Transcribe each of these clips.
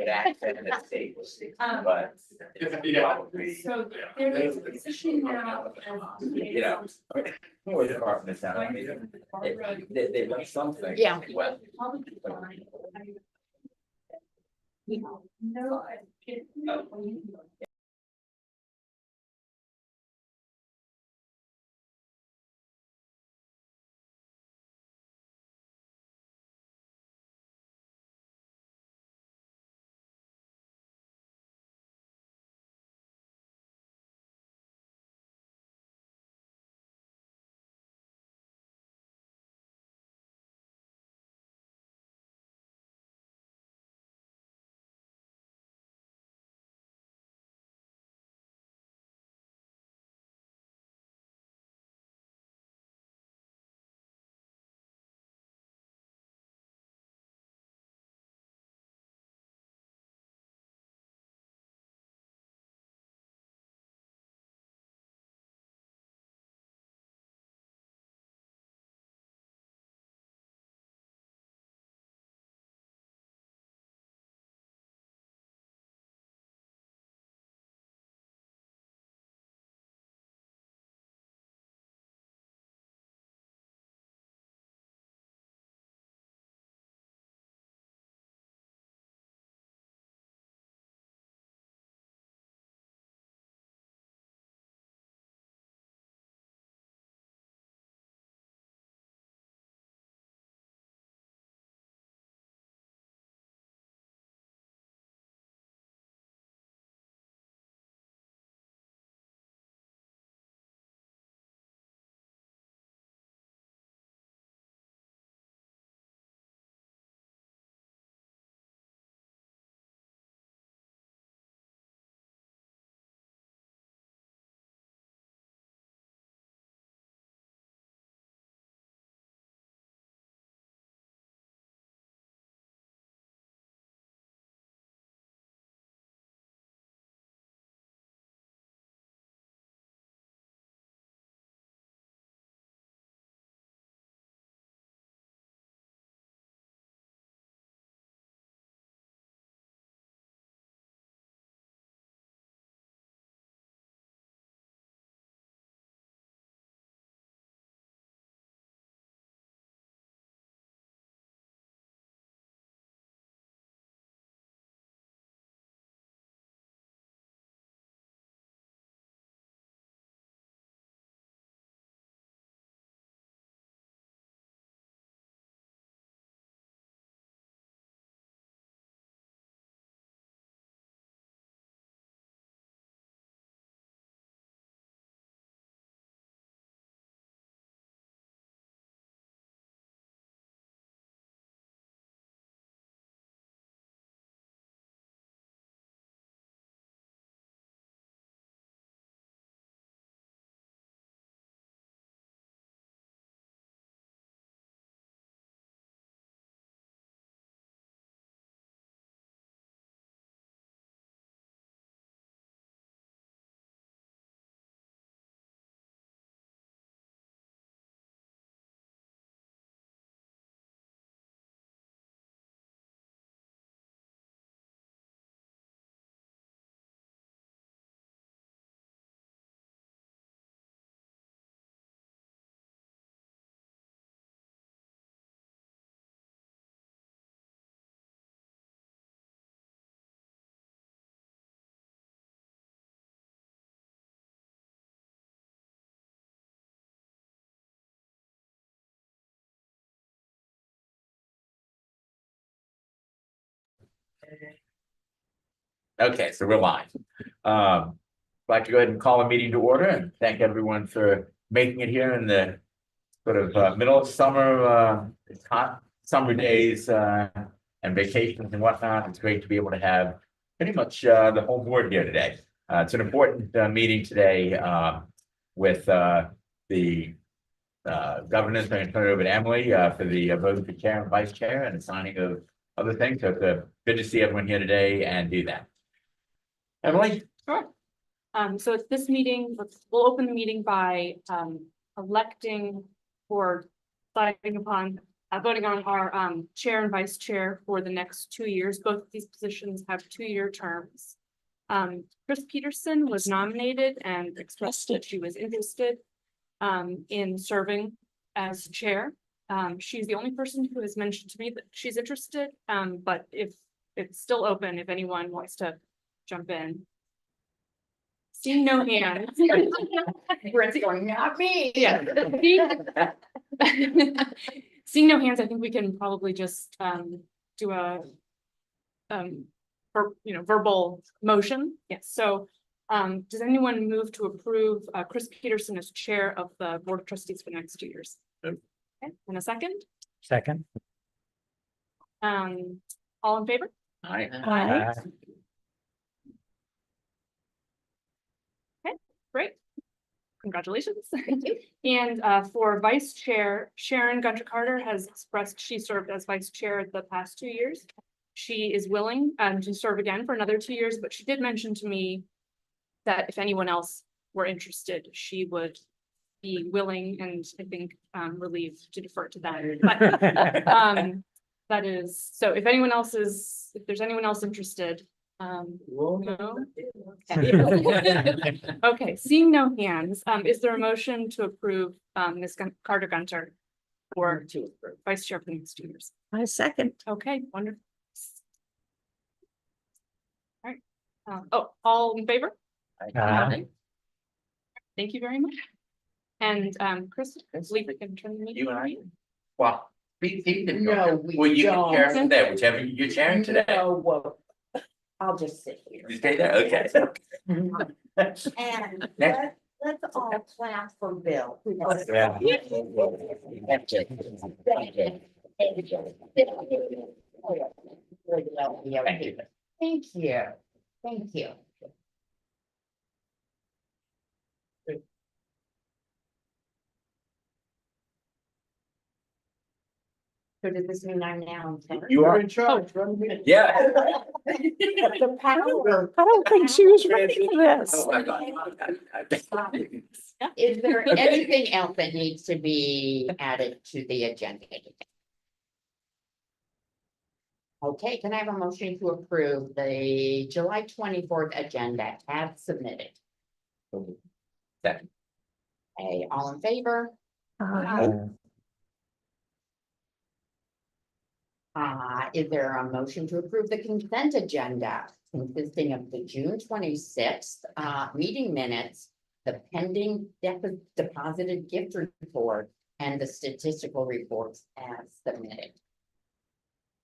good accent and it's safe, but. Probably, So there's a position now. you know, more departments out, I mean, they've done something. Yeah. Well, No, Okay, so we're live. I'd like to go ahead and call a meeting to order and thank everyone for making it here in the sort of middle of summer, it's hot summer days and vacations and whatnot. It's great to be able to have pretty much the whole board here today. It's an important meeting today with the governance. I'm going to turn it over to Emily for the vote for chair and vice chair and the signing of other things. So it's good to see everyone here today and do that. Emily? Sure. So at this meeting, we'll open the meeting by electing or deciding upon voting on our chair and vice chair for the next 2 years. Both of these positions have 2-year terms. Chris Peterson was nominated and expressed that she was interested in serving as chair. She's the only person who has mentioned to me that she's interested, but if it's still open, if anyone wants to jump in. Seeing no hands. Brent's going, not me. Yeah. Seeing no hands, I think we can probably just do a verbal motion. Yes, so does anyone move to approve Chris Peterson as chair of the Board of Trustees for the next 2 years? Yep. Okay, and a second? Second. All in favor? Aye. Aye. Great. Congratulations. And for vice chair, Sharon Gunter Carter has expressed she served as vice chair the past 2 years. She is willing to serve again for another 2 years, but she did mention to me that if anyone else were interested, she would be willing and I think relieved to defer to that. But that is, so if there's anyone else interested, no? Okay, seeing no hands, is there a motion to approve Ms. Carter Gunter or to vice chair for the next 2 years? I second. Okay, wonderful. All right, all in favor? Aye. Thank you very much. And Chris, I believe we can turn the meeting. You and I? Well, he didn't go. No, we Well, you can don't. chair today, whichever you're chairing today. No, well, I'll just sit here. You stay there, okay. And let's all clap for Bill. Yeah. Thank you. Thank you. So does this mean I'm now in charge? You are in charge. Yeah. The power. I don't think she was ready for this. Oh, my God. Is there anything else that needs to be added to the agenda? Okay, can I have a motion to approve the July 24th agenda as submitted? Second. Hey, all in favor? Is there a motion to approve the consent agenda consisting of the June 26th meeting minutes, the pending deposited gift report, and the statistical reports as submitted?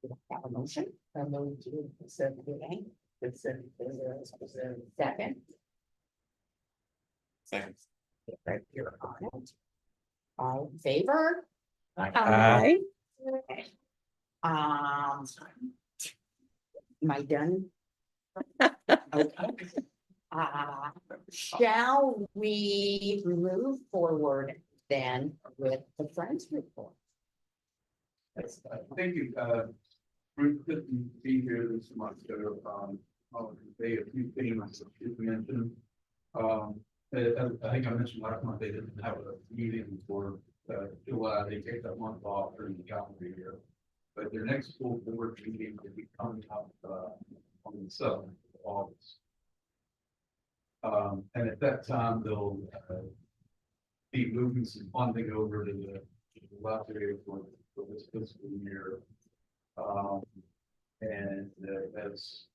Do I have a motion? Second. Second. Right here on it. All in favor? Aye. Okay. Am I done? Okay. Shall we move forward then with the Friends report? Yes, thank you. Ruth couldn't be here this month, so I'll convey a few things that you mentioned. I think I mentioned last month, they didn't have a meeting for July. They take that month off during the calendar year. But their next school board meeting will be coming up on the 7th of August. And at that time, they'll be moving some funding over to the last area for this fiscal year. And as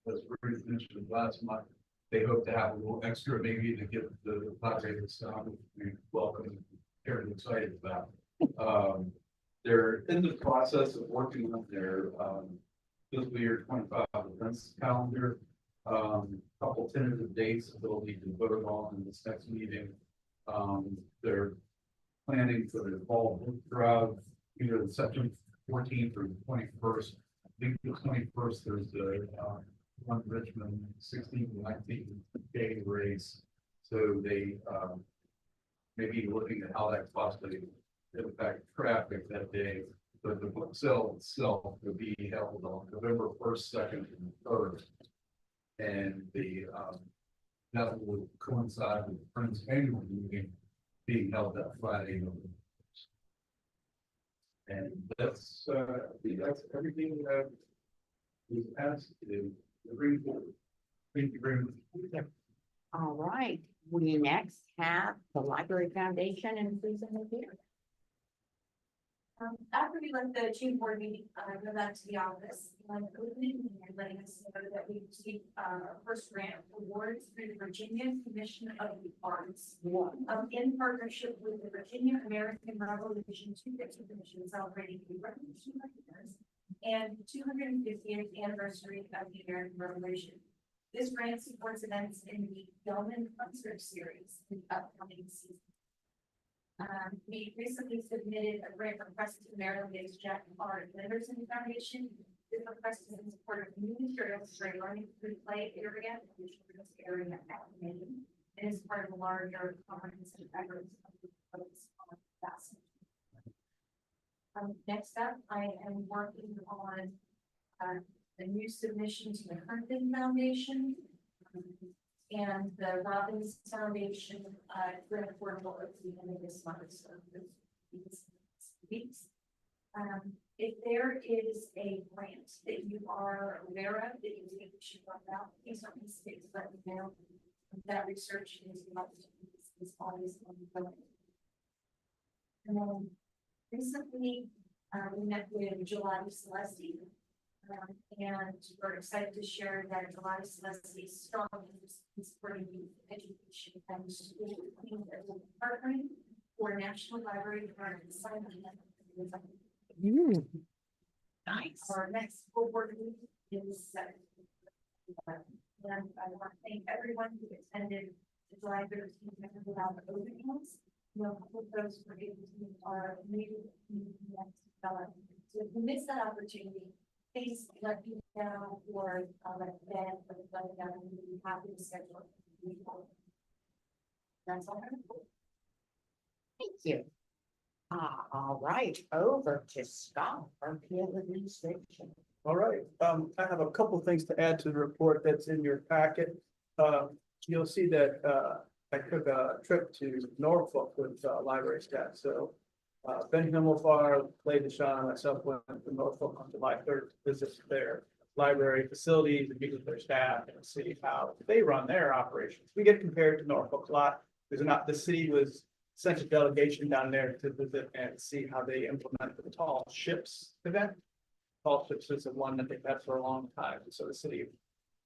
Ruth mentioned last month, they hope to have a little extra maybe to get the project started. We welcome and very excited about. They're in the process of working on their fiscal year 25 events calendar. Couple tentative dates that they'll need to vote on in this next meeting. They're planning for the fall book drive, either the September 14th or the 21st. I think the 21st there's the one Richmond 16 to 19 day race. So they may be looking at how that possibly impact traffic that day. But the book sale itself will be held on November 1st, 2nd, and 3rd. And the that will coincide with the Friends annual meeting being held that Friday. And that's everything that was asked to bring forward. Thank you very much. All right, we next have the Library Foundation and Susan here. After we left the June board meeting, I go back to the office and opening and letting us know that we received first grant awards through the Virginia Commission of the Arts. In partnership with the Virginia American Revolution 250 Commission celebrating the Revolution years and 250th anniversary of the American Revolution. This grant supports events in the Yeoman Concert Series in the upcoming season. We recently submitted a grant request to Maryland-based Jack R. Lenderson Foundation. This request is in support of new materials for a learning through play area, the children's area at Maine, and is part of a larger comprehensive effort to focus on that. Next up, I am working on a new submission to the Hunting Foundation. And the Robbins Foundation, grant affordable at the end of this month, so these weeks. If there is a grant that you are aware of that you think we should talk about, please don't hesitate to let me know. That research is always ongoing. And then recently, we met with July Celeste. And we're excited to share that July Celeste's strong interest in supporting youth education and school partnering for National Library Card assignment. Nice. Our next school board meeting is set. And I want to thank everyone who attended the July 13th without the open house. We'll hope those were able to our meeting next. So if you missed that opportunity, please let me know or let Ben or let them be happy to schedule it. That's all. Thank you. All right, over to Scott for peer administration. All right, I have a couple things to add to the report that's in your packet. You'll see that I took a trip to Norfolk with library staff. So Ben Himmelfarb, Clay Deshawn, and myself went to Norfolk on July 3rd to visit their library facilities and meet with their staff and see how they run their operations. We get compared to Norfolk a lot. The city was sent a delegation down there to visit and see how they implement the tall ships event. Tall ships is the one that they've had for a long time. So the city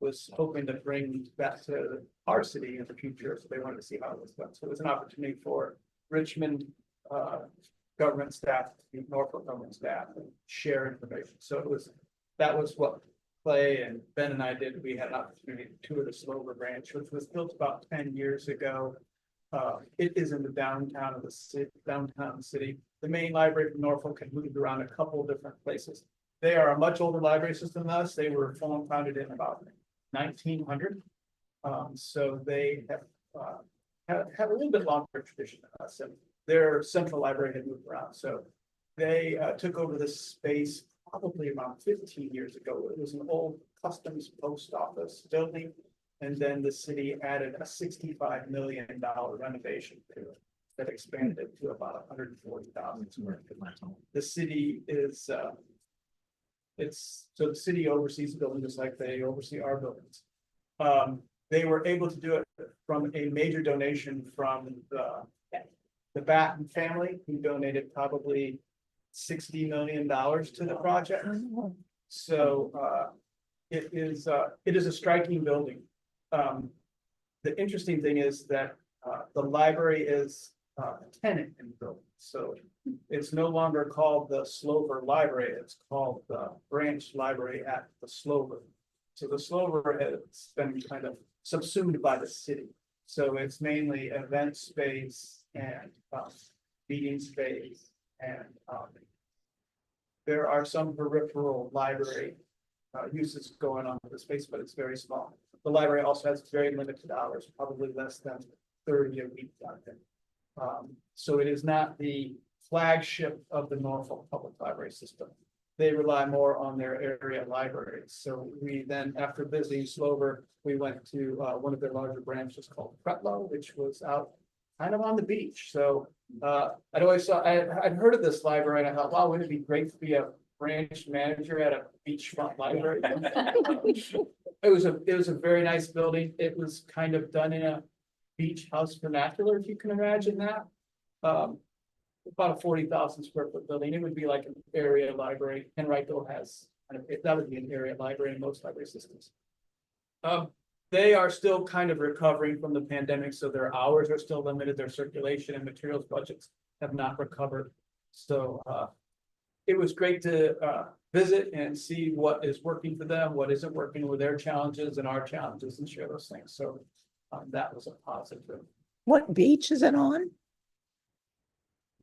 was hoping to bring that to our city in the future. So they wanted to see how it was done. So it was an opportunity for Richmond government staff, Norfolk government staff, and share information. So that was what Clay and Ben and I did. We had an opportunity to tour the Slover branch, which was built about 10 years ago. It is in the downtown of the city. The main library from Norfolk had moved around a couple of different places. They are a much older library system than us. They were founded in about 1900. So they have a little bit longer tradition than us. And their central library had moved around. So they took over this space probably around 15 years ago. It was an old customs post office building. And then the city added a $65 million renovation to it that expanded it to about 140,000 square feet. The city is, so the city oversees the building just like they oversee our buildings. They were able to do it from a major donation from the Batten family, who donated probably $60 million to the project. So it is a striking building. The interesting thing is that the library is a tenant in the building. So it's no longer called the Slover Library, it's called the Branch Library at the Slover. So the Slover has been kind of subsumed by the city. So it's mainly event space and meeting space, and there are some peripheral library uses going on with the space, but it's very small. The library also has very limited hours, probably less than 30 a week out there. So it is not the flagship of the Norfolk Public Library System. They rely more on their area libraries. So we then, after visiting Slover, we went to one of their larger branches called Pretlow, which was out kind of on the beach, so, I'd always thought, I'd heard of this library, and I thought, wow, wouldn't it be great to be a branch manager at a beachfront library? It was a very nice building, it was kind of done in a beach house vernacular, if you can imagine that. About a 40,000 square foot building, it would be like an area library, Henrico has, that would be an area library in most library systems. They are still kind of recovering from the pandemic, so their hours are still limited, their circulation and materials budgets have not recovered. So it was great to visit and see what is working for them, what isn't working with their challenges and our challenges, and share those things. So that was a positive. What beach is it on?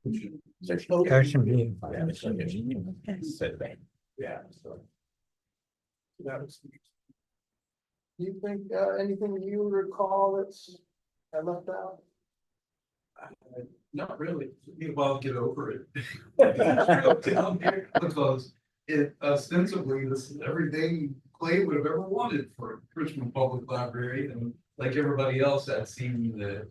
Ocean View. Yeah, so. That was. Do you think anything you recall that's I left out? Not really, took me a while to get over it. Down here, because it ostensibly, this is everything Clay would have ever wanted for Richmond Public Library, and like everybody else, I'd seen the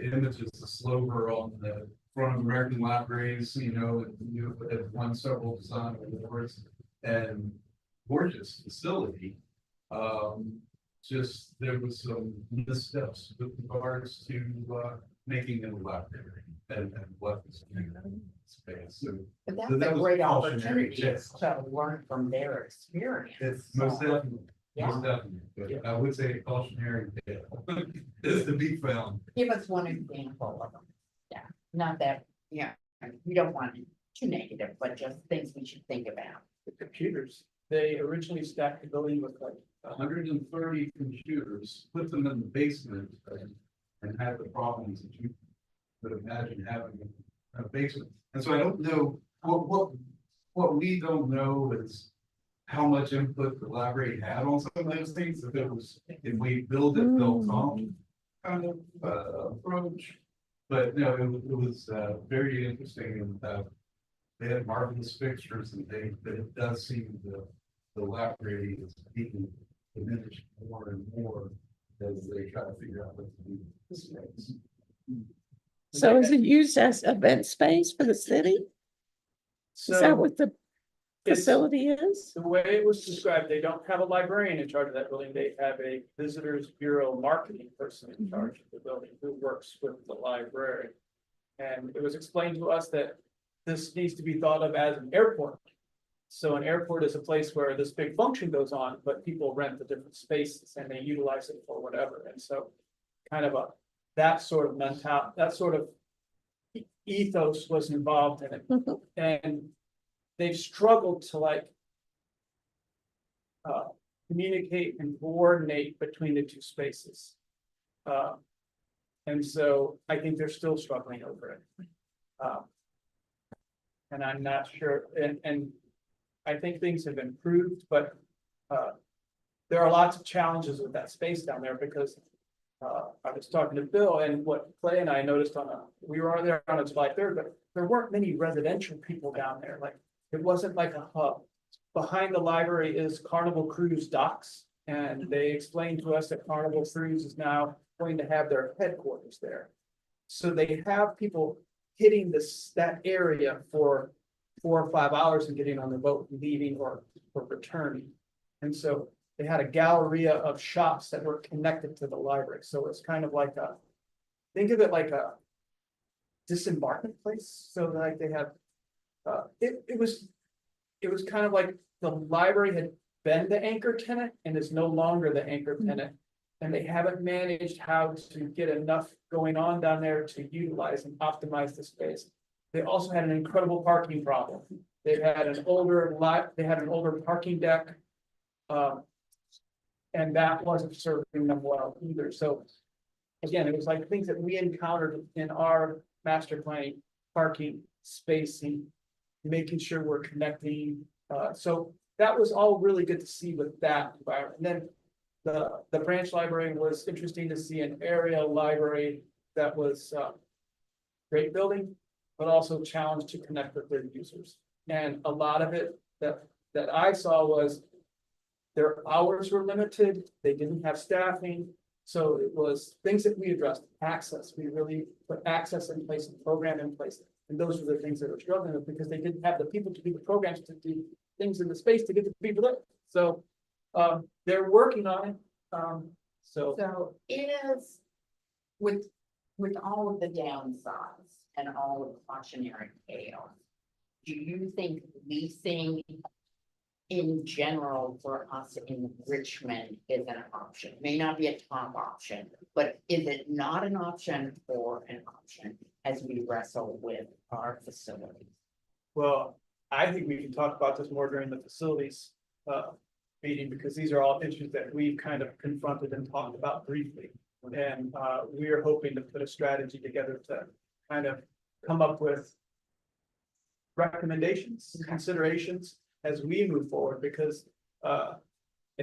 images, the slover on the front of American Libraries, you know, and you have won several design awards, and gorgeous facility. Just there was some missteps with regards to making it a library and what was in that space. So But So that's that a was great cautionary, opportunity yes. to learn from their experience. it's most definitely, Yeah. most definitely, but I would say cautionary tale is to be found. Give us one example of them. Yeah, not that, yeah, we don't want it too negative, but just things we should think about. The computers, they originally stacked the building with like 130 computers, put them in the basement and had the problems that you could imagine having in a basement. And so I don't know, what we don't know is how much input the library had on some of those things. If we build it, they'll come kind of approach. But no, it was very interesting, and they had marvelous pictures, and but it does seem the library is being diminished more and more as they try to figure out what to do with this space. So is it used as event space for the city? Is that so. what the It's- facility is? The way it was described, they don't have a librarian in charge of that building, they have a visitors bureau marketing person in charge of the building who works with the library. And it was explained to us that this needs to be thought of as an airport. So an airport is a place where this big function goes on, but people rent the different spaces and they utilize it for whatever, and so. Kind of that sort of that sort of ethos was involved in it, and they've struggled to like communicate and coordinate between the two spaces. And so I think they're still struggling over it. And I'm not sure, and I think things have improved, but there are lots of challenges with that space down there because I was talking to Bill, and what Clay and I noticed we were there on a July 3rd, but there weren't many residential people down there. Like, it wasn't like a hub. Behind the library is Carnival Cruise Docks, and they explained to us that Carnival Cruise is now going to have their headquarters there. So they have people hitting that area for 4 or 5 hours and getting on the boat and leaving or returning. And so they had a galleria of shops that were connected to the library. So it's kind of like think of it like a disembarkment place. So like they have, it was kind of like the library had been the anchor tenant and is no longer the anchor tenant. And they haven't managed how to get enough going on down there to utilize and optimize the space. They also had an incredible parking problem. They had an older parking deck. And that wasn't serving them well either. So again, it was like things that we encountered in our master planning, parking, spacing, making sure we're connecting. So that was all really good to see with that environment. And then the branch library was interesting to see, an area library that was great building, but also challenged to connect with their users. And a lot of it that I saw was their hours were limited, they didn't have staffing, So it was things that we addressed, access, we really put access in place, and program in place. And those were the things that were struggling with because they didn't have the people to do the programs, to do things in the space to get the people there. So they're working on it. So So is, with all of the downsides and all of the cautionary tales, do you think leasing in general for us in Richmond is an option? May not be a top option, but is it not an option or an option as we wrestle with our facilities? well, I think we can talk about this more during the facilities meeting, because these are all issues that we've kind of confronted and talked about briefly. And we are hoping to put a strategy together to kind of come up with recommendations, considerations as we move forward, because I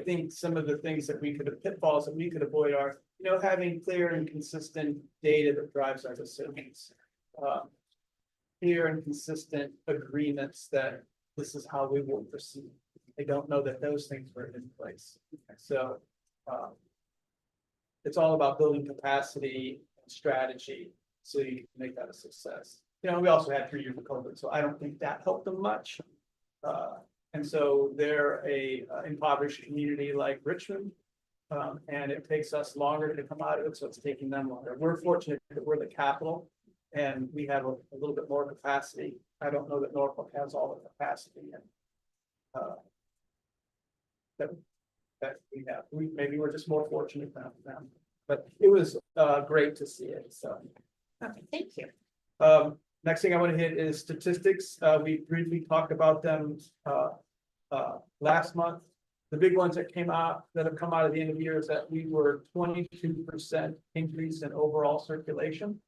think some of the things that we could have pitfalls that we could avoid are, having clear and consistent data that drives our decisions. Clear and consistent agreements that this is how we will proceed. I don't know that those things were in place. So it's all about building capacity and strategy so you can make that a success. We also had 3 years of COVID, so I don't think that helped them much. And so they're a impoverished community like Richmond. And it takes us longer to come out of it, so it's taking them longer. We're fortunate that we're the capital and we have a little bit more capacity. I don't know that Norfolk has all the capacity and that we have. Maybe we're just more fortunate than them, but it was great to see it. So Okay, thank you. next thing I want to hit is statistics. We briefly talked about them last month. The big ones that have come out at the end of the year is that we were 22% increase in overall circulation.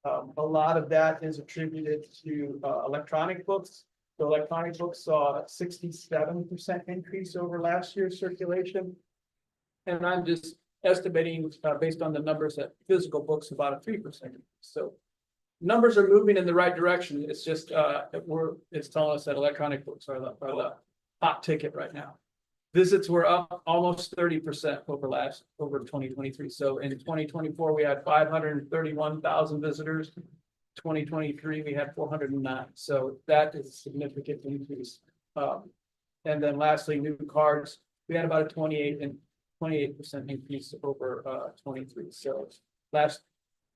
A lot of that is attributed to electronic books. So electronic books saw a 67% increase over last year's circulation. And I'm just estimating based on the numbers that physical books about a 3%. So numbers are moving in the right direction. It's just it's telling us that electronic books are the hot ticket right now. Visits were up almost 30% over 2023. So in 2024, we had 531,000 visitors. 2023, we had 409. So that is a significant increase. And then lastly, new cards, we had about a 28% increase over 23. So last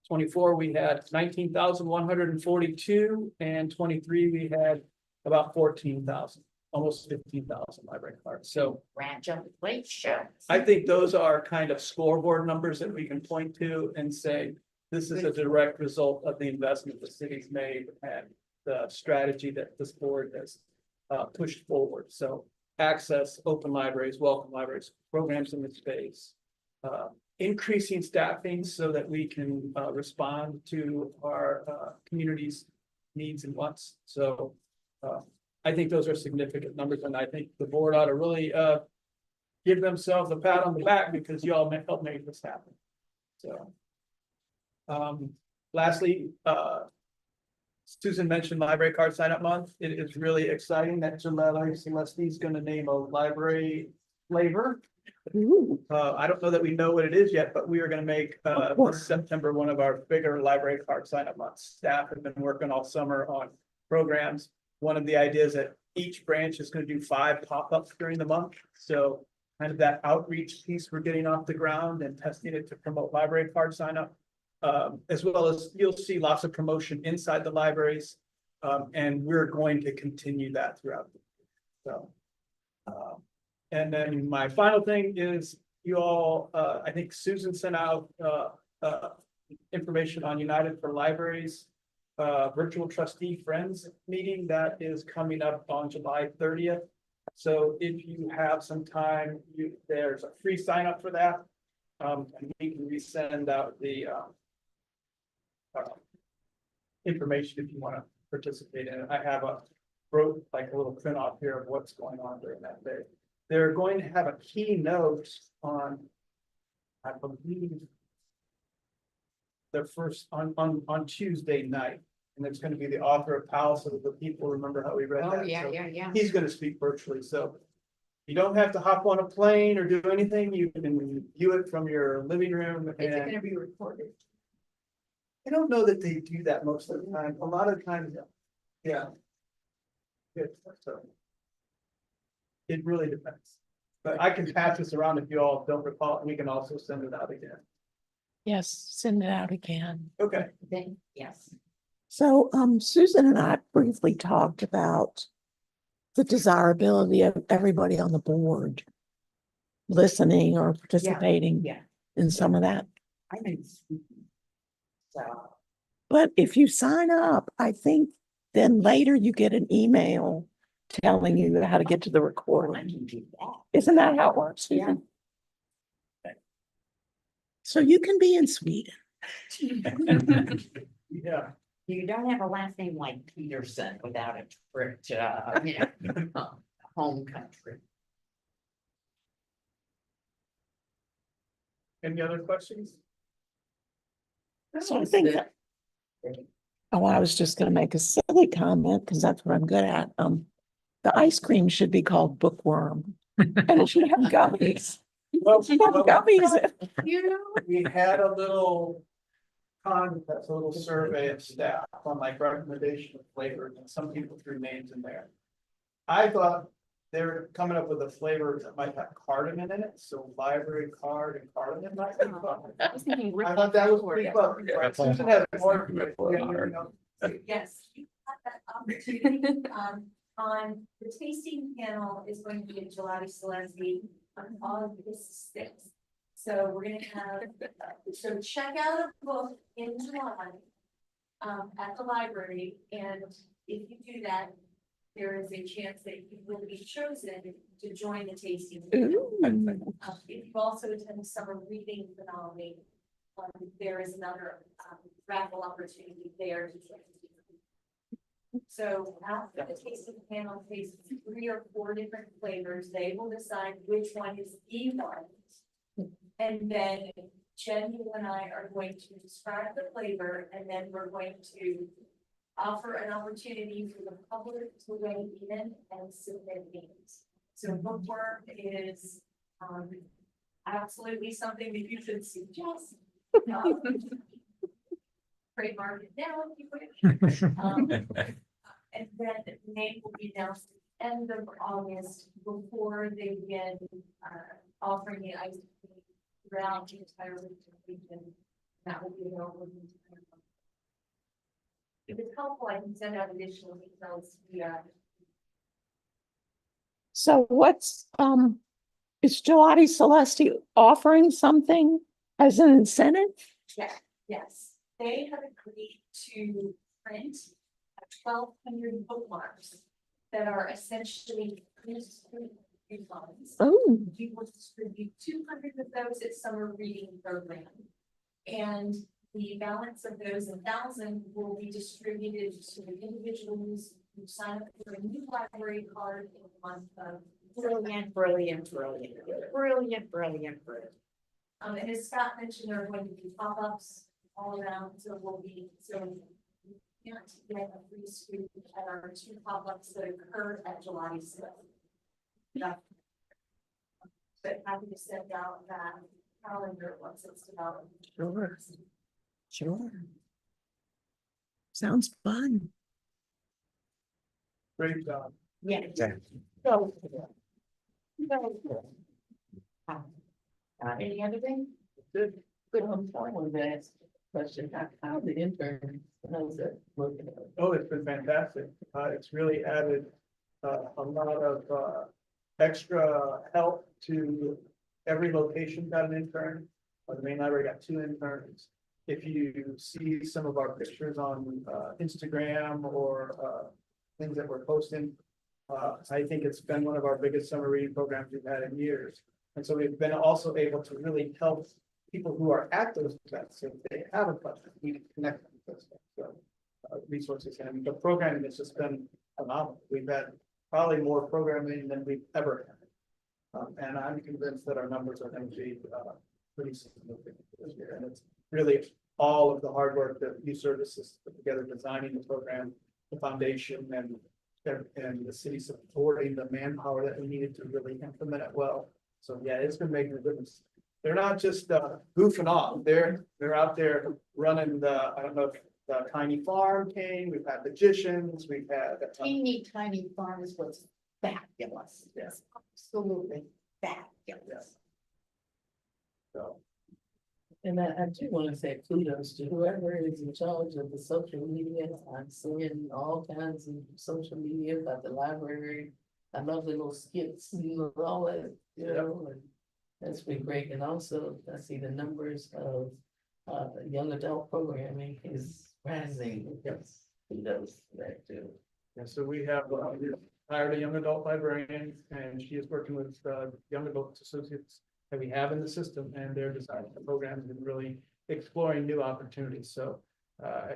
24, we had 19,142, and 23, we had about 14,000, almost 15,000 library cards. So Congratulations. I think those are kind of scoreboard numbers that we can point to and say, this is a direct result of the investment the city's made and the strategy that this board has pushed forward. So access, open libraries, welcome libraries, programs in the space, increasing staffing so that we can respond to our community's needs and wants. So I think those are significant numbers, and I think the board ought to really give themselves a pat on the back because you all helped make this happen. So lastly, Susan mentioned library card sign up month. It is really exciting that Celeste is going to name a library flavor. I don't know that we know what it is yet, but we are going to make this September one of our bigger library card sign up months. Staff have been working all summer on programs. One of the ideas that each branch is going to do 5 pop-ups during the month. So kind of that outreach piece we're getting off the ground and testing it to promote library card sign up. As well as you'll see lots of promotion inside the libraries. And we're going to continue that throughout the year. So, and then my final thing is you all, I think Susan sent out information on United for Libraries, virtual trustee friends meeting that is coming up on July 30th. So if you have some time, there's a free sign up for that. And we can resend out the information if you want to participate in it. I have wrote like a little print off here of what's going on during that day. They're going to have a keynote on, I believe, their first on Tuesday night, and it's going to be the author of Palace of the People. Remember how we read that? Oh, yeah, So yeah. he's going to speak virtually. So You don't have to hop on a plane or do anything. You can view it from your living room Is it and gonna be recorded? I don't know that they do that most of the time. A lot of times, yeah. Good, so. It really depends. But I can pass this around if you all don't recall, and we can also send it out again. Yes, send it out again. Okay. Then, yes. So, Susan and I briefly talked about the desirability of everybody on the board listening or participating Yeah, in some of that. I'm in speaking. So, But if you sign up, I think then later you get an email telling you how to get to the I recording. can do that. Isn't that how it works? Yeah. Susan? So you can be in Sweden. Yeah. You don't have a last name like Peterson without a trip to, home country. Any other questions? So I think that. Oh, I was just gonna make a silly comment because that's what I'm good at. The ice cream should be called bookworm. And it should have gummies. Well, It should have gummies. You know, we had a little contest, a little survey of staff on like recommendation of flavors, and some people threw names in there. I thought they were coming up with a flavor that might have cardamom in it, so library card and cardamom might be fun. I was thinking. I thought that was pretty clever. Right, Susan has more. Yes, you have that opportunity. On the tasting panel is going to be Gelati Celeste on August 6th. So we're gonna have, so check out a book in July at the library, and if you do that, there is a chance that you will be chosen to join the tasting panel. Ooh. If you've also attended the summer reading finale, there is another raffle opportunity there to join. So after the tasting panel tastes 3 or 4 different flavors, they will decide which one is the one. And then Jen, you and I are going to describe the flavor, and then we're going to offer an opportunity for the public to weigh in and submit names. So bookworm is absolutely something that you should suggest. Trademark it now if you wish. And then the name will be announced at the end of August before they begin offering the ice cream throughout the entire region. That will be available. If it's helpful, I can send out additional details via. So what's, is Gelati Celeste offering something as an incentive? Yes, they have agreed to print 1,200 bookmarks that are essentially coupons. Oh, We will distribute 200 of those at summer reading program. And the balance of those 1,000 will be distributed to the individuals who sign up for a new library card in the month of. brilliant, brilliant, brilliant, brilliant, brilliant, brilliant. And as Scott mentioned, there are going to be pop-ups all around, so we'll be, so you can't get a free scoop at our 2 pop-ups that occur at July 6th. Yeah. But happy to send out that calendar once it's developed. sure. Sure. Sounds fun. Great job. Yeah. So, Any other thing? Good. Good. I wanted to ask a question. How the intern, how's it working? Oh, it's been fantastic. It's really added a lot of extra help to every location got an intern. The main library got 2 interns. If you see some of our pictures on Instagram or things that we're posting, I think it's been one of our biggest summer reading programs we've had in years. And so we've been also able to really help people who are at those events. So if they have a question, we can connect them with those resources. And the programming has just been phenomenal. We've had probably more programming than we've ever had. And I'm convinced that our numbers are going to be pretty significant this year. And it's really all of the hard work that youth services put together, designing the program, the foundation, and and the city supporting the manpower that we needed to really implement it well. So yeah, it's been making a difference. They're not just goofing off, they're out there running I don't know if the tiny farm came, we've had magicians, we've had. Teeny tiny farms was fabulous. Yes. Absolutely fabulous. So, And I do want to say kudos to whoever is in charge of the social media. I'm seeing all kinds of social media about the library. I love the little skits, all that, and that's been great. And also I see the numbers of young adult programming is rising. Yes, kudos to that too. yeah, so we have hired a young adult librarian, and she is working with young adult associates that we have in the system, and they're designing the programs and really exploring new opportunities. So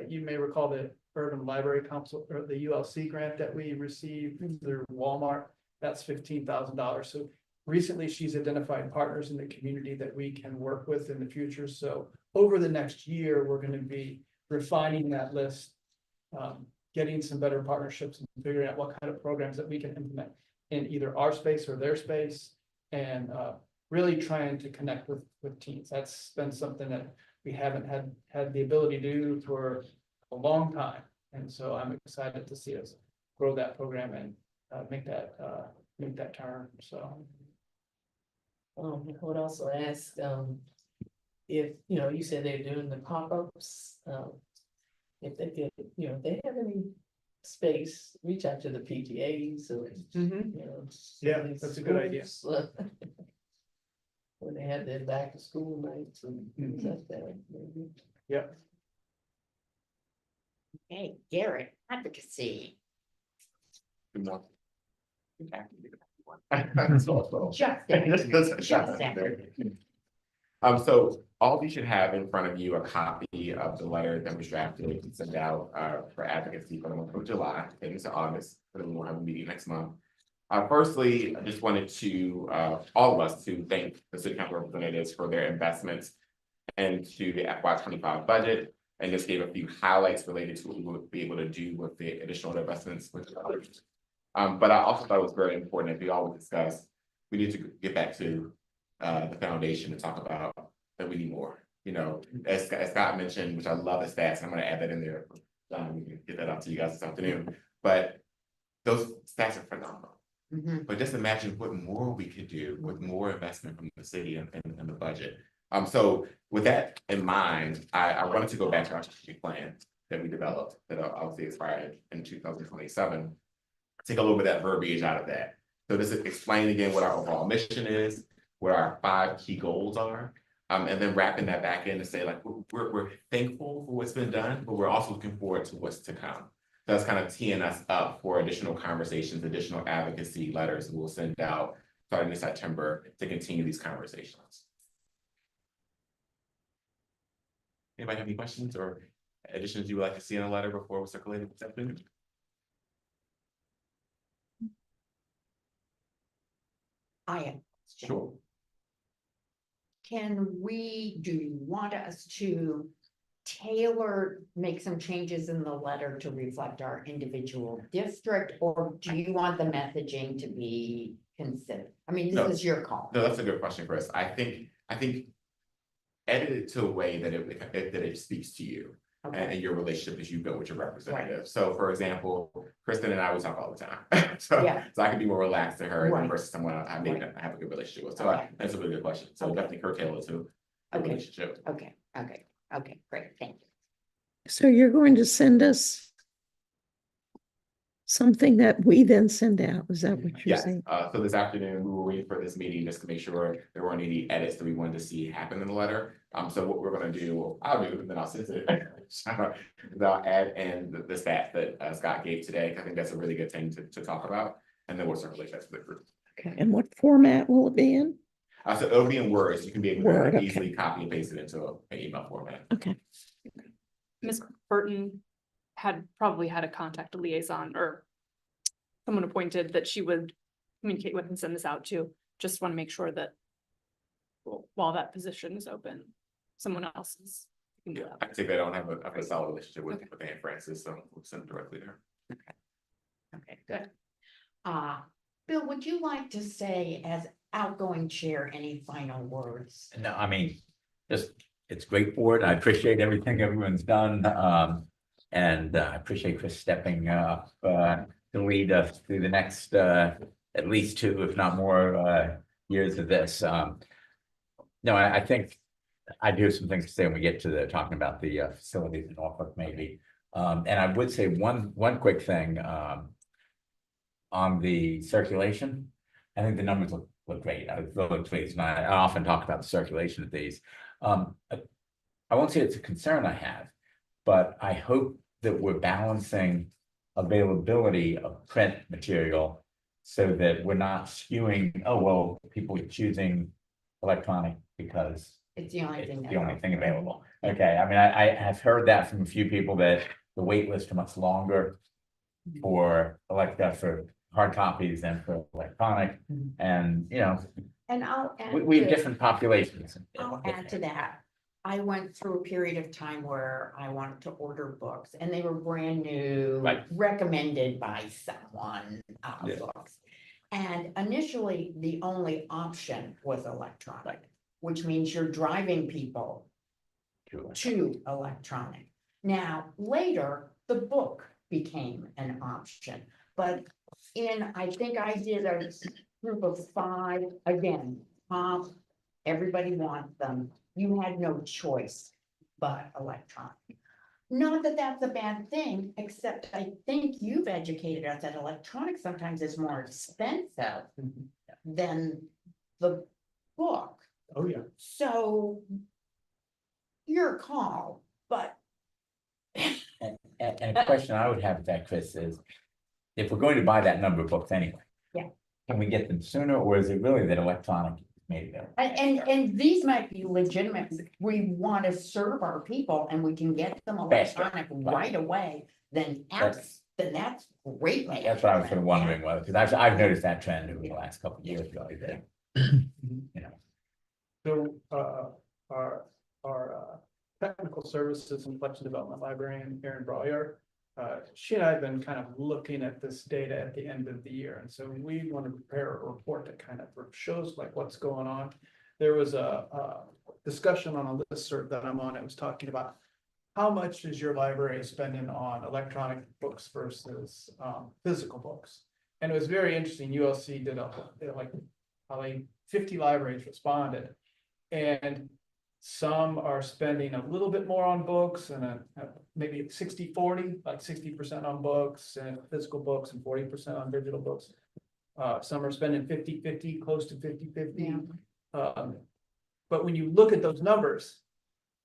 you may recall the Urban Library Council, or the ULC grant that we received through Walmart. That's $15,000. So recently she's identified partners in the community that we can work with in the future. So over the next year, we're going to be refining that list, getting some better partnerships and figuring out what kind of programs that we can implement in either our space or their space, and really trying to connect with teens. That's been something that we haven't had the ability to do for a long time. And so I'm excited to see us grow that program and make that turn. So. I would also ask, if, you said they're doing the pop-ups, if they get, if they have any space, reach out to the PTAs or, Yeah, that's a good idea. schools, when they have their back to school nights and things like that, maybe. Yep. Hey, Garrett, advocacy. Good morning. So all of you should have in front of you a copy of the letter that was drafted and sent out for advocacy for the month of July, into August, for the we'll have a meeting next month. Firstly, I just wanted to all of us to thank the city council representatives for their investments into the FY25 budget, and just gave a few highlights related to what we would be able to do with the additional investments with others. But I also thought it was very important, as we always discuss, we need to get back to the foundation and talk about that we need more. As Scott mentioned, which I love the stats, I'm going to add that in there. We can get that out to you guys this afternoon. But those stats are phenomenal. But just imagine what more we could do with more investment from the city and the budget. So with that in mind, I wanted to go back to our strategic plan that we developed that obviously expired in 2027. Take a little bit of that verbiage out of that. So this is explain again what our overall mission is, what our 5 key goals are, and then wrapping that back in to say, like, we're thankful for what's been done, but we're also looking forward to what's to come. So that's kind of teeing us up for additional conversations, additional advocacy letters we'll send out starting in September to continue these conversations. Anybody have any questions or additions you would like to see in a letter before we circulate it this afternoon? I have. Sure. Do you want us to make some changes in the letter to reflect our individual district, or do you want the messaging to be considered? I mean, No. this is your call. No, that's a good question, Chris. I think edit it to a way that it speaks to you Okay, and your relationship that you built with your representative. So for example, Kristen and I, we talk all the time. Yeah. So I can be more relaxed to her Right. versus someone I have a good relationship with. So Okay. that's a really good question. So Okay. definitely curtail it to a Okay. relationship. okay, great, thank you. So you're going to send us something that we then send out, is that what you're Yes, saying? so this afternoon, we were waiting for this meeting just to make sure there weren't any edits that we wanted to see happen in the letter. So what we're gonna do, I'll do, and then I'll send it. I'll add in the stats that Scott gave today. I think that's a really good thing to talk about, and then we'll circulate that to the group. Okay, and what format will it be in? So it'll be in Words. You can be able Word, to okay. easily copy and paste it into an email format. Okay. Ms. Burton probably had a contact liaison or someone appointed that she would communicate with and send this out to. Just want to make sure that while that position is open, someone else can do I that. can take that on, have a solid relationship with Anne Francis, so we'll send it directly there. Okay, good. Bill, would you like to say as outgoing chair, any final words? No, I mean, just, it's great board. I appreciate everything everyone's done. And I appreciate Chris stepping up to lead us through the next at least 2, if not more, years of this. No, I think I do have some things to say when we get to the talking about the facilities in Norfolk, maybe. And I would say one quick thing on the circulation. I think the numbers look great. I was really pleased, and I often talk about the circulation of these. I won't say it's a concern I have, but I hope that we're balancing availability of print material so that we're not skewing, oh, well, people are choosing electronic because It's the only thing. it's the only thing available. Okay, I mean, I have heard that from a few people that the wait lists are much longer for hard copies than for electronic, and, you know, And I'll add. we have to- different populations. I'll add to that. I went through a period of time where I wanted to order books and they were brand new. Right. Recommended by someone, Yeah. books. And initially, the only option was electronic, which means you're driving people Sure. to electronic. Now, later, the book became an option, but I think I did a group of 5, again, everybody wants them. You had no choice but electronic. Not that that's a bad thing, except I think you've educated us that electronic sometimes is more expensive than the book. Oh, yeah. So your call, but And a question I would have with that, Chris, is if we're going to buy that number of books anyway. Yeah. Can we get them sooner, or is it really that electronic is made available? and these might be legitimate. We want to serve our people and we can get them Faster. electronic right away, then that's great. That's what I was sort of wondering, whether, because I've noticed that trend over the last couple of years, really, that, you know. So, our technical services and collection development librarian, Erin Brawyer, she and I have been kind of looking at this data at the end of the year. And so we want to prepare a report that kind of shows like what's going on. There was a discussion on a listserv that I'm on. It was talking about how much is your library spending on electronic books versus physical books? And it was very interesting. ULC did like probably 50 libraries responded. And some are spending a little bit more on books and maybe 60-40, like 60% on books and physical books and 40% on digital books. Some are spending 50-50, close to 50-50. But when you look at those numbers,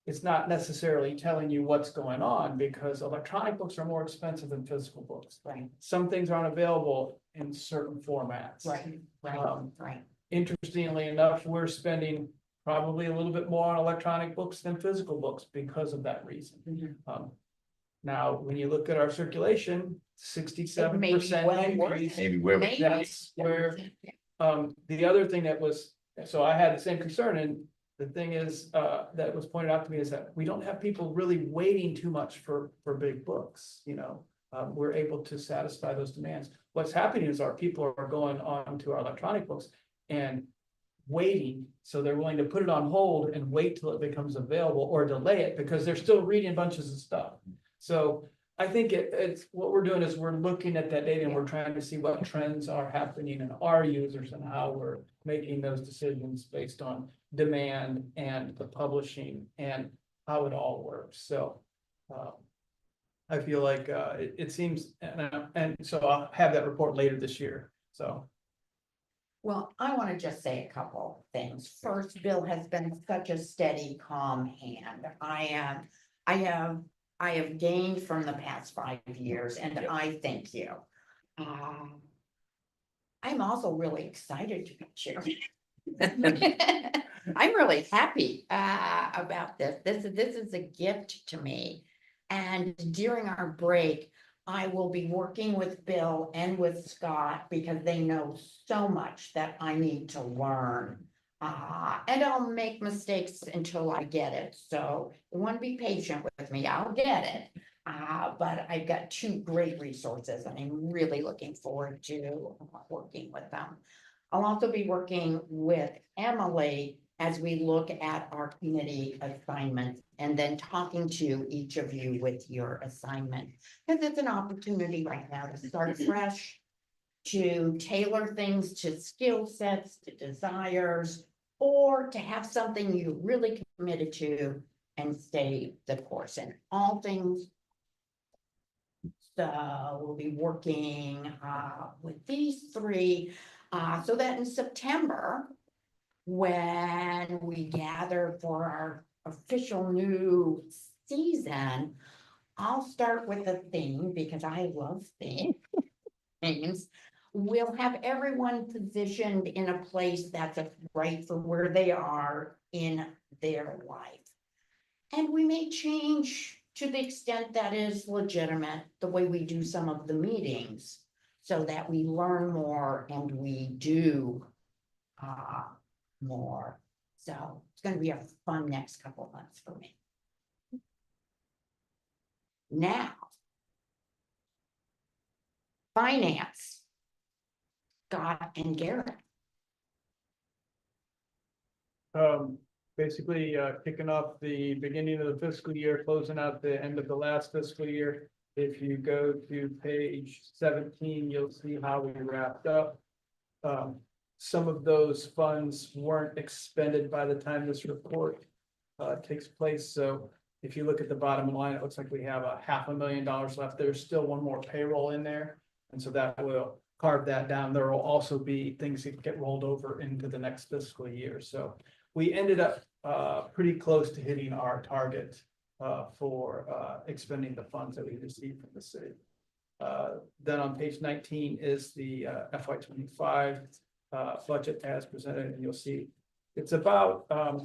it's not necessarily telling you what's going on because electronic books are more expensive than physical books. Right, Some things aren't available in certain formats. right. Interestingly enough, we're spending probably a little bit more on electronic books than physical books because of that reason. Now, when you look at our circulation, 67% increase. Maybe where we- That's where, the other thing that was, so I had the same concern, and the thing is, that was pointed out to me is that we don't have people really waiting too much for big books, you know. We're able to satisfy those demands. What's happening is our people are going on to our electronic books and waiting, so they're willing to put it on hold and wait till it becomes available or delay it because they're still reading bunches of stuff. So I think it's what we're doing is we're looking at that data and we're trying to see what trends are happening in our users and how we're making those decisions based on demand and the publishing and how it all works. So I feel like it seems, and so I'll have that report later this year. So. Well, I want to just say a couple things. First, Bill has been such a steady, calm hand. I have gained from the past 5 years and I thank you. I'm also really excited to be chair. I'm really happy about this. This is a gift to me. And during our break, I will be working with Bill and with Scott because they know so much that I need to learn. And I'll make mistakes until I get it. So you want to be patient with me, I'll get it. But I've got two great resources and I'm really looking forward to working with them. I'll also be working with Emily as we look at our committee assignments and then talking to each of you with your assignment. Because it's an opportunity right now to start fresh, to tailor things to skill sets, to desires, or to have something you really committed to and stay the course in all things. So we'll be working with these three so that in September, when we gather for our official new season, I'll start with a theme because I love themes. We'll have everyone positioned in a place that's right for where they are in their life. And we may change to the extent that is legitimate, the way we do some of the meetings, so that we learn more and we do more. So it's going to be a fun next couple of months for me. Now, finance. Scott and Garrett. Basically, kicking off the beginning of the fiscal year, closing out the end of the last fiscal year. If you go to page 17, you'll see how we wrapped up. Some of those funds weren't expended by the time this report takes place. So if you look at the bottom line, it looks like we have $500,000 left. There's still one more payroll in there. And so that will carve that down. There will also be things that get rolled over into the next fiscal year. So we ended up pretty close to hitting our target for expending the funds that we received from the city. Then on page 19 is the FY25 budget as presented, and you'll see it's about about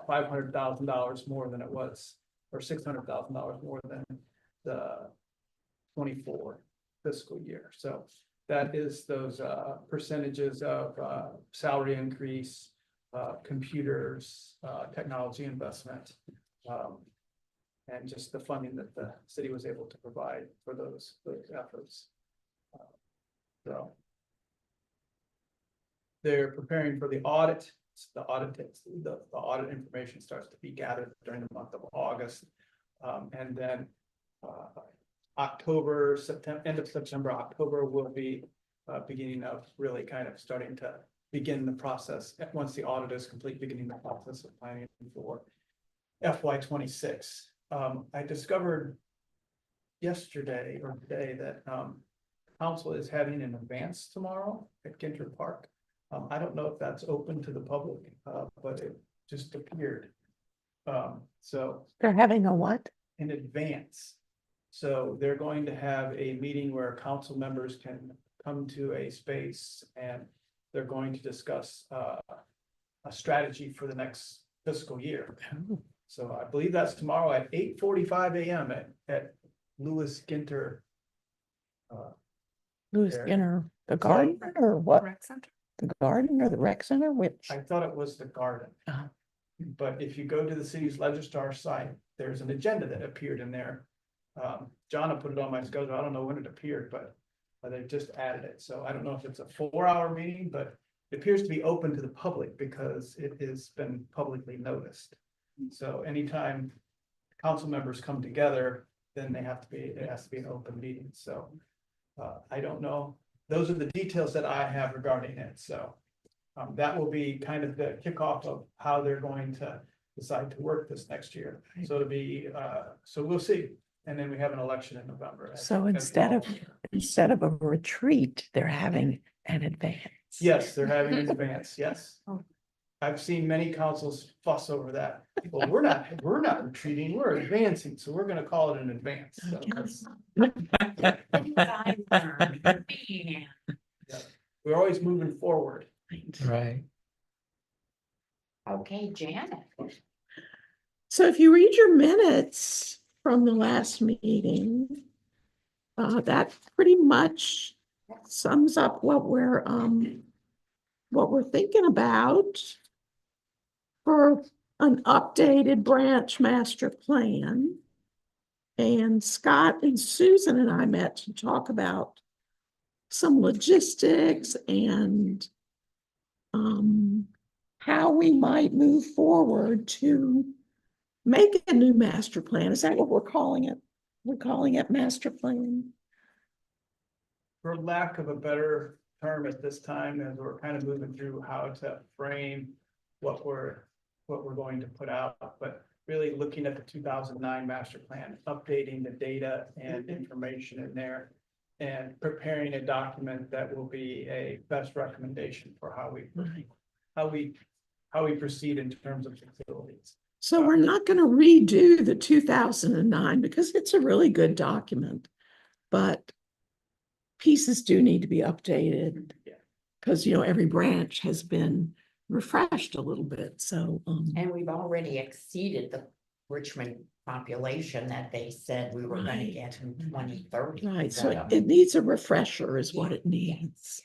$500,000 more than it was, or $600,000 more than the 24 fiscal year. So that is those percentages of salary increase, computers, technology investment, and just the funding that the city was able to provide for those efforts. So they're preparing for the audit. The audit information starts to be gathered during the month of August, and then October, September, end of September, October will be beginning of really kind of starting to begin the process. Once the audit is complete, beginning the process of planning for FY26. I discovered yesterday or today that council is having an advance tomorrow at Ginter Park. I don't know if that's open to the public, but it just appeared. So They're having a what? in advance. So they're going to have a meeting where council members can come to a space and they're going to discuss a strategy for the next fiscal year. So I believe that's tomorrow at 8:45 a.m. at Lewis Ginter. Louis There. Skinner, the garden or what? Rec center. The garden or the rec center, which? I thought it was the garden. Uh-huh. But if you go to the city's registrar site, there's an agenda that appeared in there. John had put it on my schedule. I don't know when it appeared, but they just added it. So I don't know if it's a 4-hour meeting, but it appears to be open to the public because it has been publicly noticed. So anytime council members come together, then it has to be an open meeting. So I don't know. Those are the details that I have regarding it. So that will be kind of the kickoff of how they're going to decide to work this next year. So it'll be, so we'll see. And then we have an election in November. So instead of a retreat, they're having an advance. Yes, they're having an advance, yes. Oh. I've seen many councils fuss over that. Well, we're not retreating, we're advancing, so we're gonna call it an advance. So that's- We're always moving forward. Right. Okay, Janet. So if you read your minutes from the last meeting, that pretty much sums up what we're thinking about for an updated branch master plan. And Scott and Susan and I met to talk about some logistics and how we might move forward to make a new master plan. Is that what we're calling it? We're calling it master plan. For lack of a better term at this time, as we're kind of moving through how to frame what we're going to put out, but really looking at the 2009 master plan, updating the data and information in there, and preparing a document that will be a best recommendation for how we proceed in terms of facilities. So we're not going to redo the 2009 because it's a really good document, but pieces do need to be updated. Yeah. Because, every branch has been refreshed a little bit, so. And we've already exceeded the Richmond population that they said we were gonna Right. get in 2030. Right, so it needs a refresher is what it needs.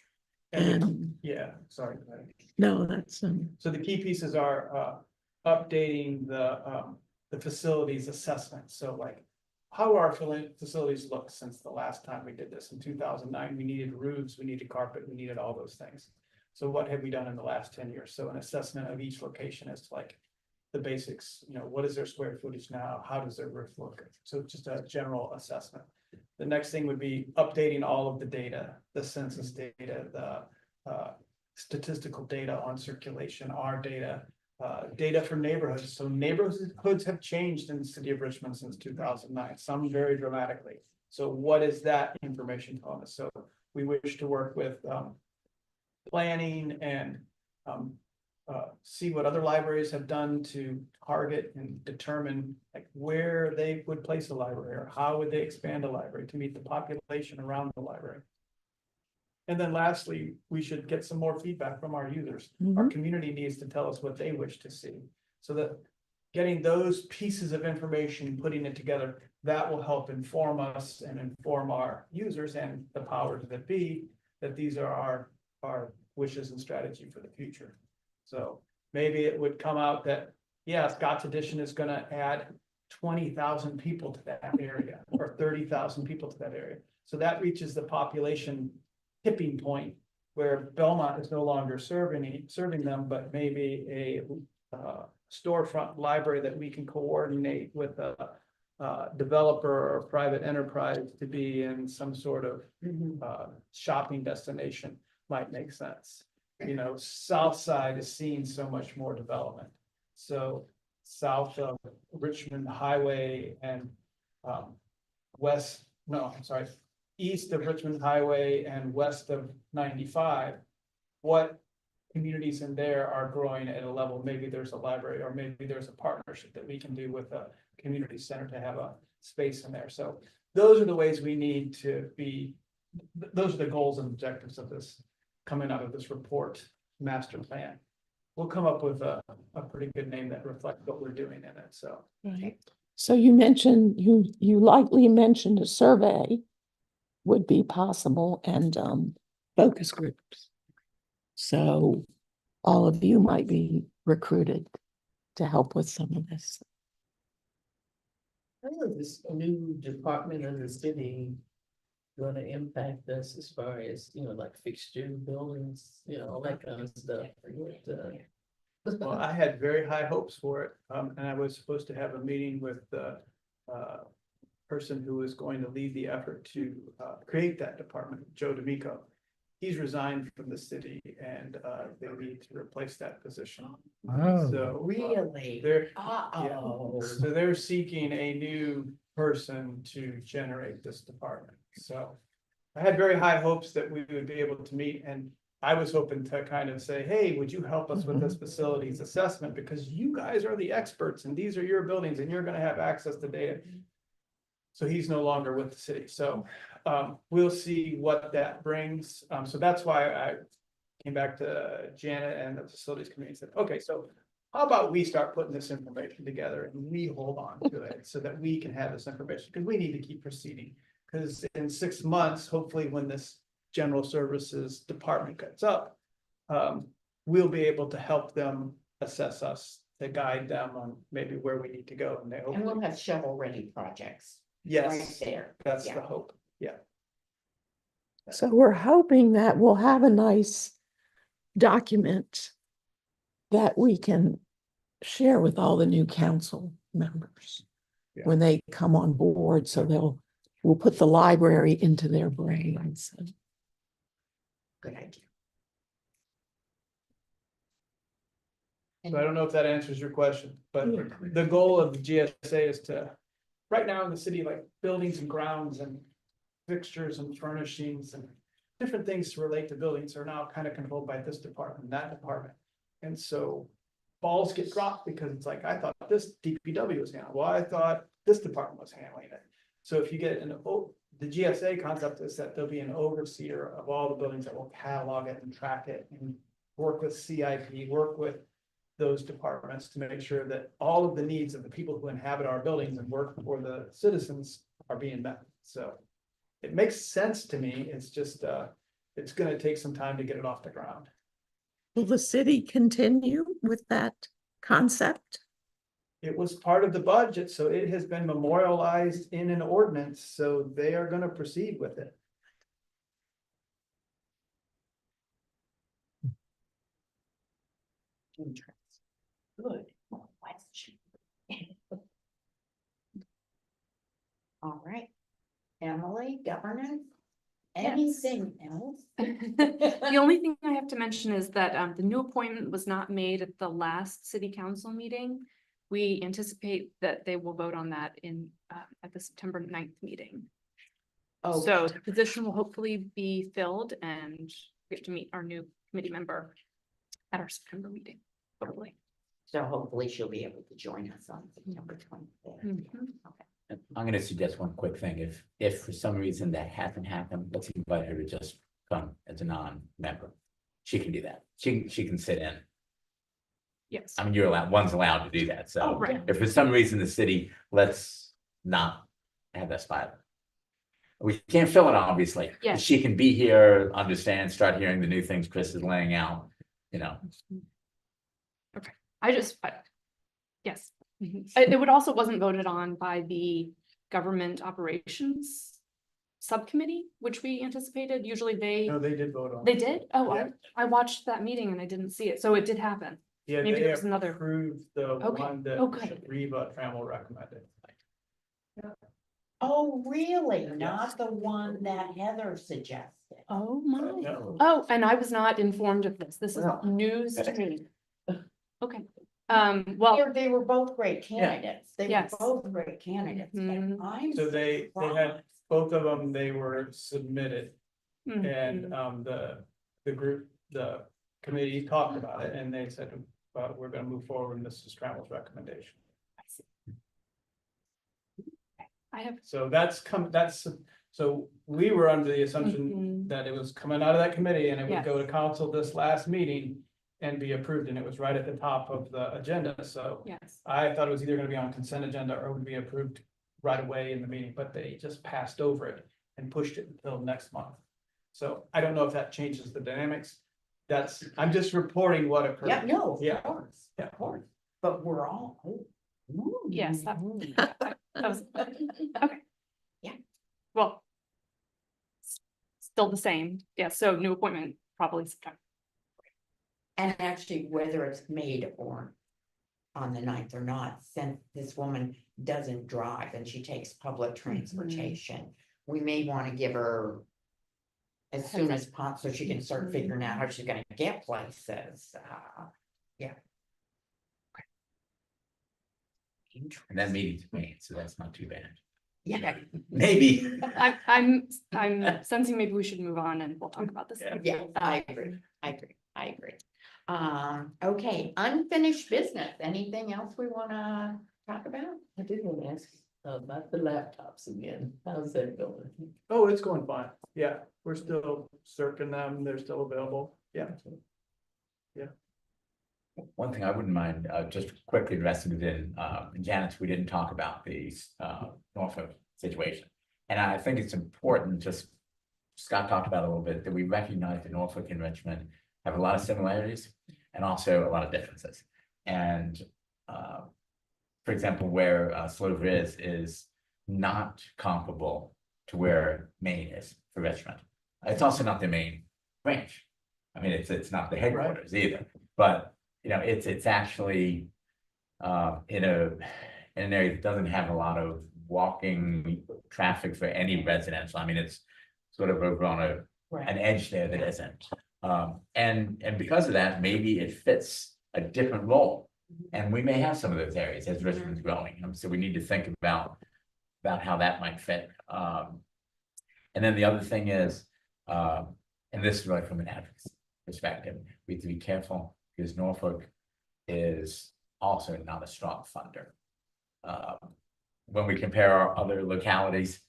And, Yeah, sorry. go ahead. no, that's, So the key pieces are updating the facilities assessment. So like, how our facilities look since the last time we did this in 2009? We needed roofs, we needed carpet, we needed all those things. So what have we done in the last 10 years? So an assessment of each location is like the basics, what is their square footage now? How does their roof look? So just a general assessment. The next thing would be updating all of the data, the census data, the statistical data on circulation, our data, data for neighborhoods. So neighborhoods have changed in the city of Richmond since 2009, some very dramatically. So what is that information telling us? So we wish to work with planning and see what other libraries have done to target and determine like where they would place a library or how would they expand a library to meet the population around the library. And then lastly, we should get some more feedback from our users. Our community needs to tell us what they wish to see. So that getting those pieces of information, putting it together, that will help inform us and inform our users and the powers that be, that these are our wishes and strategy for the future. So maybe it would come out that, yeah, Scott's Addition is gonna add 20,000 people to that area or 30,000 people to that area. So that reaches the population tipping point where Belmont is no longer serving them, but maybe a storefront library that we can coordinate with a developer or private enterprise to be in some sort of shopping destination might make sense. South side is seeing so much more development. So south of Richmond Highway and east of Richmond Highway and west of 95, what communities in there are growing at a level? Maybe there's a library or maybe there's a partnership that we can do with a community center to have a space in there. So those are the ways we need to be, those are the goals and objectives of this, coming out of this report, master plan. We'll come up with a pretty good name that reflects what we're doing in it, so. right. So you mentioned, you likely mentioned a survey would be possible and focus groups. So all of you might be recruited to help with some of this. How is this new department of the city gonna impact us as far as, like fixture buildings, all that kind of stuff? Well, I had very high hopes for it, and I was supposed to have a meeting with the person who is going to lead the effort to create that department, Joe D'Amico. He's resigned from the city and they need to replace that position. So Really? they're Uh-oh. so they're seeking a new person to generate this department. So I had very high hopes that we would be able to meet, and I was hoping to kind of say, hey, would you help us with this facilities assessment? Because you guys are the experts and these are your buildings and you're gonna have access to data. So he's no longer with the city. So we'll see what that brings. So that's why I came back to Janet and the facilities committee and said, okay, so how about we start putting this information together and we hold on to it so that we can have this information, because we need to keep proceeding. Because in 6 months, hopefully when this general services department gets up, we'll be able to help them assess us, to guide them on maybe where we need to go. And And we'll have shovel-ready projects. Yes, there. that's Yeah. the hope. Yeah. So we're hoping that we'll have a nice document that we can share with all the new council members Yeah. when they come on board, so we'll put the library into their brains. Good idea. So I don't know if that answers your question, but Yeah. the goal of the GSA is to, right now in the city, like buildings and grounds and fixtures and furnishings and different things to relate to buildings are now kind of controlled by this department, that department. And so balls get dropped because it's like, I thought this DPW was handling, well, I thought this department was handling it. So if you get the GSA concept is that there'll be an overseer of all the buildings that will catalog it and track it and work with CIP, work with those departments to make sure that all of the needs of the people who inhabit our buildings and work for the citizens are being met. So it makes sense to me. It's just, it's gonna take some time to get it off the ground. Will the city continue with that concept? It was part of the budget, so it has been memorialized in an ordinance, so they are gonna proceed with it. Interesting. Good question. All right. Emily, governance? Anything else? The only thing I have to mention is that the new appointment was not made at the last city council meeting. We anticipate that they will vote on that in at the September 9th meeting. Oh, So the position will hopefully be filled and we have to meet our new committee member at our September meeting, hopefully. so hopefully she'll be able to join us on September 25th. Okay. I'm gonna suggest one quick thing. If for some reason that hasn't happened, let's invite her to just come as a non-member. She can do that. She can sit in. Yes. I mean, one's allowed to do that. Oh, So right. if for some reason the city, let's not have that spot. We can't fill it, obviously. Yes. She can be here, understand, start hearing the new things Chris is laying out, you know. Yes. It would also wasn't voted on by the government operations subcommittee, which we anticipated. Usually No, they did vote on they it. did. Oh, Yeah. I watched that meeting and I didn't see it. So it did happen. Yeah, Maybe they there was another. approved the Okay. one that Oh, good. Reva Trammell recommended. Oh, really? Not the one that Heather suggested? Oh, my. No. Oh, and I was not informed of this. This is Well. news to me. Okay. Well, They were both great candidates. They were Yes. both great candidates, but Mhm. I'm. So they had, surprised. both of them, they were submitted. And mhm. the group, the committee talked about it and they said, we're gonna move forward with Mrs. Trammell's recommendation. I have. So so we were under the assumption Mhm. that it was coming out of that committee and it would Yes. go to council this last meeting and be approved, and it was right at the top of the agenda, so Yes. I thought it was either gonna be on consent agenda or would be approved right away in the meeting, but they just passed over it and pushed it until next month. So I don't know if that changes the dynamics. I'm just reporting what occurred. Yeah, no, Yeah. of course, Yeah. of course, but we're all. Ooh. Yes, that was, okay. Yeah. Well. Still the same. Yeah, so new appointment probably September. And actually, whether it's made or on the 9th or not, since this woman doesn't drive and she takes public transportation, we may want to give her as soon as possible, so she can start figuring out how she's gonna get places. Yeah. And that meeting's made, so that's not too bad. Yeah. Maybe. I'm sensing maybe we should move on and we'll talk about this. later. Yeah, I agree. Okay, unfinished business. Anything else we wanna talk about? I did want to ask about the laptops again. How's that going? Oh, it's going fine. Yeah, we're still circling them. They're still available. Yeah. One thing I wouldn't mind, just quickly addressing within, Janet's, we didn't talk about the, Norfolk situation. And I think it's important, just, Scott talked about it a little bit, that we recognize that Norfolk and Richmond have a lot of similarities and also a lot of differences. And, for example, where Slover is not comparable to where Maine is for Richmond. It's also not the main branch. I mean, it's not the headquarters either, but, you know, it's actually in an area that doesn't have a lot of walking traffic for any residential. I mean, it's sort of over on an edge there that isn't. And because of that, maybe it fits a different role. And we may have some of those areas as Richmond's growing. So we need to think about how that might fit. And then the other thing is, and this is really from an advocacy perspective, we have to be careful because Norfolk is also not a strong funder. When we compare our other localities,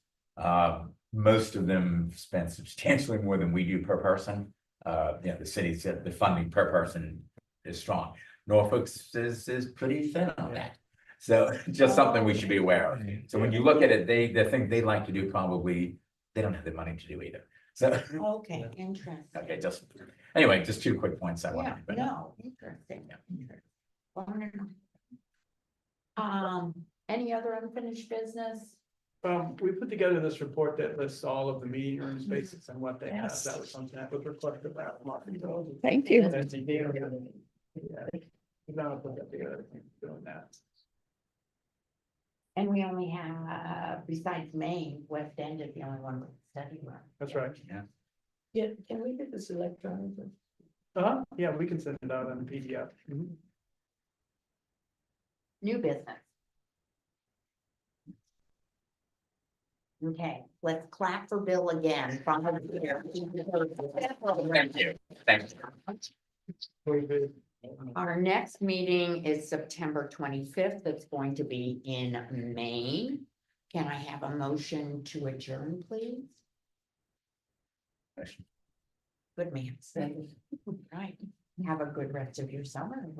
most of them spend substantially more than we do per person. You know, the cities, the funding per person is strong. Norfolk's is pretty thin on that. So just something we should be aware of. So when you look at it, the thing they like to do probably, they don't have the money to do either. So, Okay, interesting. okay, anyway, just 2 quick points I Yeah, wanted to bring up. no, interesting. Interesting. Wonderful. Any other unfinished business? We put together this report that lists all of the meeting room spaces and what they have. Yes. That was something that was requested by a month ago. Thank you. That's a year ago. Yeah. We're gonna put that together, doing that. And we only have, besides Maine, West End is the only one with study room. That's right. Yeah, can we get this electronically? Yeah, we can send it out on PDF. New business. Okay, let's clap for Bill again. From over here. Thank you. Thank you. Our next meeting is September 25th. It's going to be in Maine. Can I have a motion to adjourn, please? Good man. Second. Right. Have a good rest of your summer.